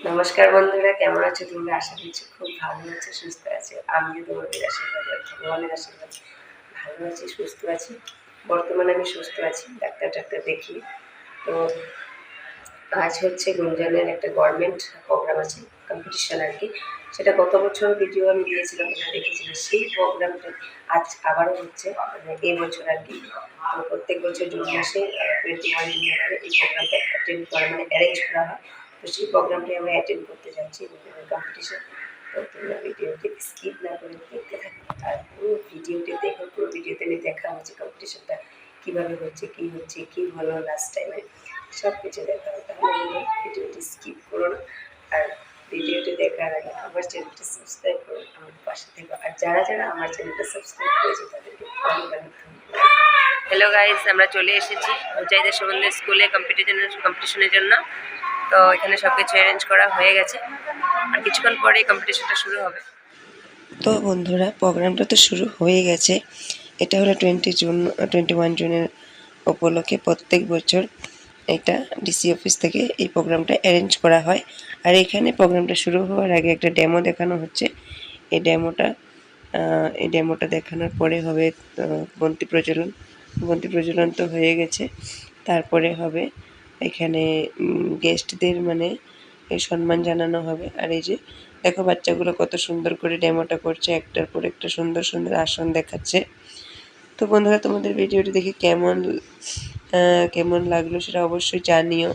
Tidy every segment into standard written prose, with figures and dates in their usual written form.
নমস্কার বন্ধুরা, কেমন আছো তোমরা? আশা করছি খুব ভালো আছো, সুস্থ আছো। আমিও তোমাদের আশীর্বাদে ভগবানের আশীর্বাদ ভালো আছি, সুস্থ আছি। বর্তমানে আমি সুস্থ আছি, ডাক্তার দেখি। তো আজ হচ্ছে গুঞ্জনের একটা গভর্নমেন্ট প্রোগ্রাম আছে, কম্পিটিশন আর কি। সেটা গত বছর ভিডিও আমি দিয়েছিলাম, তোমরা দেখেছিলে। সেই প্রোগ্রামটা আজ আবারও হচ্ছে, মানে এই বছর আর কি। তো প্রত্যেক বছর জুন মাসে 21 জুনের এই প্রোগ্রামটা অ্যাটেন্ড করা, মানে অ্যারেঞ্জ করা হয়। তো সেই প্রোগ্রামটাই আমরা অ্যাটেন্ড করতে যাচ্ছি, কম্পিটিশন। তো তোমরা ভিডিওটি স্কিপ না করে দেখতে থাকো, আর পুরো ভিডিওটি দেখো। পুরো ভিডিওতে আমি দেখা হচ্ছে কম্পিটিশনটা কীভাবে হচ্ছে, কী হলো লাস্ট টাইমে, সব কিছু দেখা হবে। তাহলে ভিডিওটি স্কিপ করো না। আর ভিডিওটি দেখার আগে আমার চ্যানেলটা সাবস্ক্রাইব করো, আমার পাশে থেকো। আর যারা আমার চ্যানেলটা সাবস্ক্রাইব করেছে তাদেরকে অনেক অনেক ধন্যবাদ। হ্যালো গাইস, আমরা চলে এসেছি উজাই দেশবন্ধু স্কুলে কম্পিটিশনের জন্য। তো এখানে সব কিছু অ্যারেঞ্জ করা হয়ে গেছে, আর কিছুক্ষণ পরে কম্পিটিশনটা শুরু হবে। তো বন্ধুরা, প্রোগ্রামটা তো শুরু হয়ে গেছে। এটা হলো 21 জুনের উপলক্ষে প্রত্যেক বছর এটা ডিসি অফিস থেকে এই প্রোগ্রামটা অ্যারেঞ্জ করা হয়। আর এখানে প্রোগ্রামটা শুরু হওয়ার আগে একটা ডেমো দেখানো হচ্ছে। এই ডেমোটা দেখানোর পরে হবে বন্তি প্রজ্বলন তো হয়ে গেছে। তারপরে হবে এখানে গেস্টদের মানে সম্মান জানানো হবে। আর এই যে দেখো, বাচ্চাগুলো কত সুন্দর করে ডেমোটা করছে, একটার পর একটা সুন্দর সুন্দর আসন দেখাচ্ছে। তো বন্ধুরা, তোমাদের ভিডিওটি দেখে কেমন লাগলো সেটা অবশ্যই জানিও।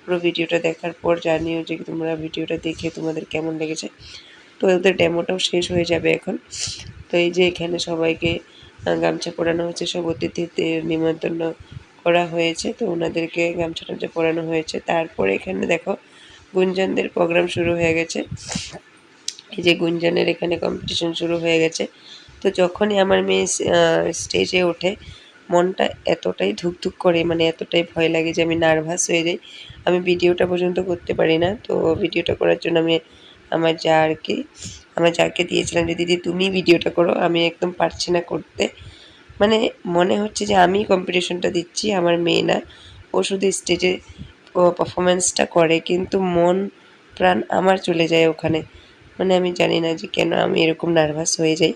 পুরো ভিডিওটা দেখার পর জানিও যে তোমরা ভিডিওটা দেখে তোমাদের কেমন লেগেছে। তো ওদের ডেমোটাও শেষ হয়ে যাবে এখন। তো এই যে এখানে সবাইকে গামছা পরানো হচ্ছে, সব অতিথিদের নিমন্ত্রণ করা হয়েছে। তো ওনাদেরকে গামছা টামছা পরানো হয়েছে। তারপরে এখানে দেখো, গুঞ্জনদের প্রোগ্রাম শুরু হয়ে গেছে। এই যে গুঞ্জনের এখানে কম্পিটিশন শুরু হয়ে গেছে। তো যখনই আমার মেয়ে স্টেজে ওঠে, মনটা এতটাই ধুকধুক করে, মানে এতটাই ভয় লাগে যে আমি নার্ভাস হয়ে যাই। আমি ভিডিওটা পর্যন্ত করতে পারি না। তো ভিডিওটা করার জন্য আমি আমার যাকে দিয়েছিলাম যে দিদি তুমি ভিডিওটা করো, আমি একদম পারছি না করতে। মানে মনে হচ্ছে যে আমি কম্পিটিশনটা দিচ্ছি, আমার মেয়ে না। ও শুধু স্টেজে পারফরমেন্সটা করে, কিন্তু মন প্রাণ আমার চলে যায় ওখানে। মানে আমি জানি না যে কেন আমি এরকম নার্ভাস হয়ে যাই।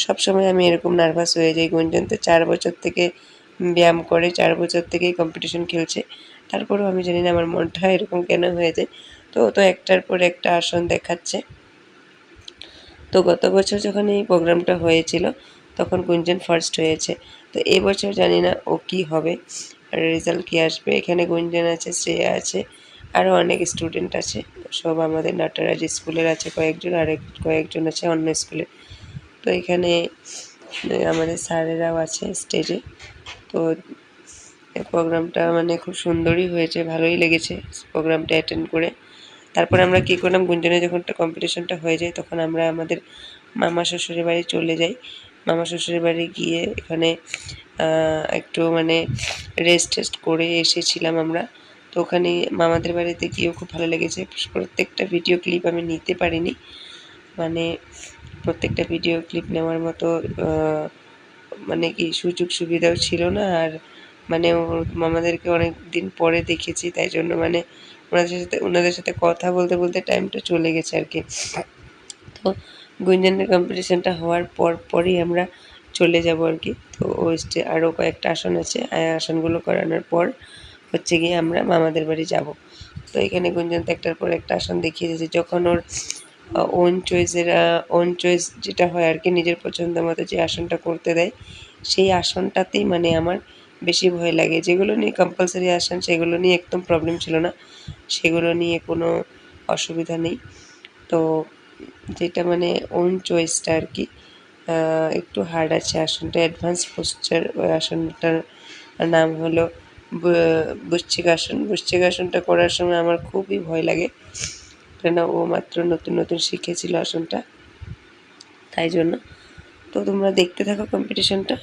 সবসময় আমি এরকম নার্ভাস হয়ে যাই। গুঞ্জন তো 4 বছর থেকে ব্যায়াম করে, 4 বছর থেকেই কম্পিটিশন খেলছে। তারপরেও আমি জানি না আমার মনটা এরকম কেন হয়ে যায়। তো ও তো একটার পর একটা আসন দেখাচ্ছে। তো গত বছর যখন এই প্রোগ্রামটা হয়েছিল, তখন গুঞ্জন ফার্স্ট হয়েছে। তো এবছর জানি না ও কী হবে, আর রেজাল্ট কী আসবে। এখানে গুঞ্জন আছে, শ্রেয়া আছে, আরও অনেক স্টুডেন্ট আছে। সব আমাদের নাটারাজ স্কুলের আছে কয়েকজন, আর কয়েকজন আছে অন্য স্কুলের। তো এখানে আমাদের স্যারেরাও আছে স্টেজে। তো এই প্রোগ্রামটা মানে খুব সুন্দরই হয়েছে, ভালোই লেগেছে প্রোগ্রামটা অ্যাটেন্ড করে। তারপরে আমরা কী করলাম, গুঞ্জনে যখন কম্পিটিশনটা হয়ে যায়, তখন আমরা আমাদের মামা শ্বশুরের বাড়ি চলে যাই। মামা শ্বশুরের বাড়ি গিয়ে এখানে একটু মানে রেস্ট করে এসেছিলাম আমরা। তো ওখানে মামাদের বাড়িতে গিয়েও খুব ভালো লেগেছে। প্রত্যেকটা ভিডিও ক্লিপ আমি নিতে পারিনি, মানে প্রত্যেকটা ভিডিও ক্লিপ নেওয়ার মতো মানে কি সুযোগ সুবিধাও ছিল না। আর মানে মামাদেরকে অনেক দিন পরে দেখেছি, তাই জন্য মানে ওনাদের সাথে কথা বলতে টাইমটা চলে গেছে আর কি। তো গুঞ্জনের কম্পিটিশনটা হওয়ার পরই আমরা চলে যাব আর কি। তো আরও কয়েকটা আসন আছে, আসনগুলো করানোর পর হচ্ছে গিয়ে আমরা মামাদের বাড়ি যাব। তো এখানে গুঞ্জন তো একটার পর একটা আসন দেখিয়ে দিয়েছে। যখন ওর ওন চয়েস যেটা হয় আর কি, নিজের পছন্দ মতো যে আসনটা করতে দেয়, সেই আসনটাতেই মানে আমার বেশি ভয় লাগে। যেগুলো নিয়ে কম্পালসারি আসন, সেগুলো নিয়ে একদম প্রবলেম ছিল না, সেগুলো নিয়ে কোনো অসুবিধা নেই। তো যেটা মানে ওন চয়েসটা আর কি, একটু হার্ড আছে আসনটা, অ্যাডভান্স পোশ্চার। ওই আসনটার নাম হলো বৃশ্চিক আসন। বৃশ্চিক আসনটা করার সময় আমার খুবই ভয় লাগে, কেন ও মাত্র নতুন শিখেছিল আসনটা, তাই জন্য। তো তোমরা দেখতে থাকো কম্পিটিশনটা।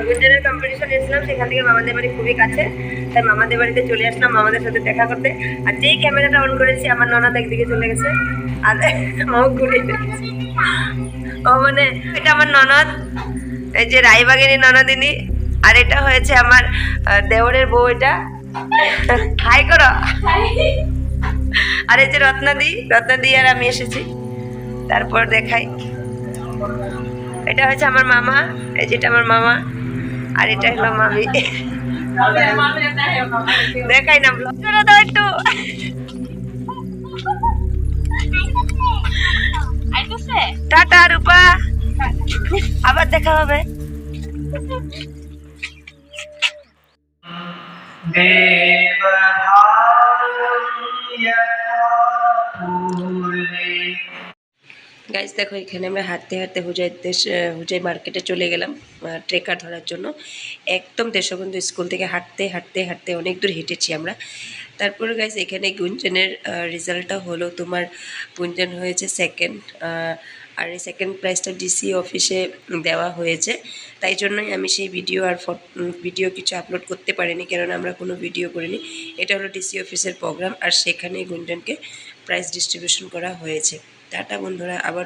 গুঞ্জনের কম্পিটিশন এসেছিলাম, সেখান থেকে মামাদের বাড়ি খুবই কাছে, তাই মামাদের বাড়িতে চলে আসলাম মামাদের সাথে দেখা করতে। আর যেই ক্যামেরাটা অন করেছি আমার ননদ একদিকে চলে গেছে আর মুখ ঘুরে গেছে। ও মানে এটা আমার ননদ, এই যে রায়বাগিনী ননদিনী, আর এটা হয়েছে আমার দেওরের বউ। এটা হাই করো। আর এই যে রত্নাদি আর আমি এসেছি। তারপর দেখাই, এটা হচ্ছে আমার মামা, এই যেটা আমার মামা, আর এটা হলো মামি। দেখাই না ব্লগ করে দাও একটু। টাটা রূপা, আবার দেখা হবে। গাইজ দেখো, এখানে আমরা হাঁটতে হাঁটতে হুজাই মার্কেটে চলে গেলাম ট্রেকার ধরার জন্য। একদম দেশবন্ধু স্কুল থেকে হাঁটতে হাঁটতে হাঁটতে অনেক দূর হেঁটেছি আমরা। তারপরে গাইজ এখানে গুঞ্জনের রেজাল্টটা হলো তোমার, গুঞ্জন হয়েছে সেকেন্ড, আর এই সেকেন্ড প্রাইজটা ডিসি অফিসে দেওয়া হয়েছে। তাই জন্যই আমি সেই ভিডিও কিছু আপলোড করতে পারিনি, কেননা আমরা কোনো ভিডিও করিনি। এটা হলো ডিসি অফিসের প্রোগ্রাম, আর সেখানে গুঞ্জনকে প্রাইজ ডিস্ট্রিবিউশন করা হয়েছে। টাটা বন্ধুরা, আবার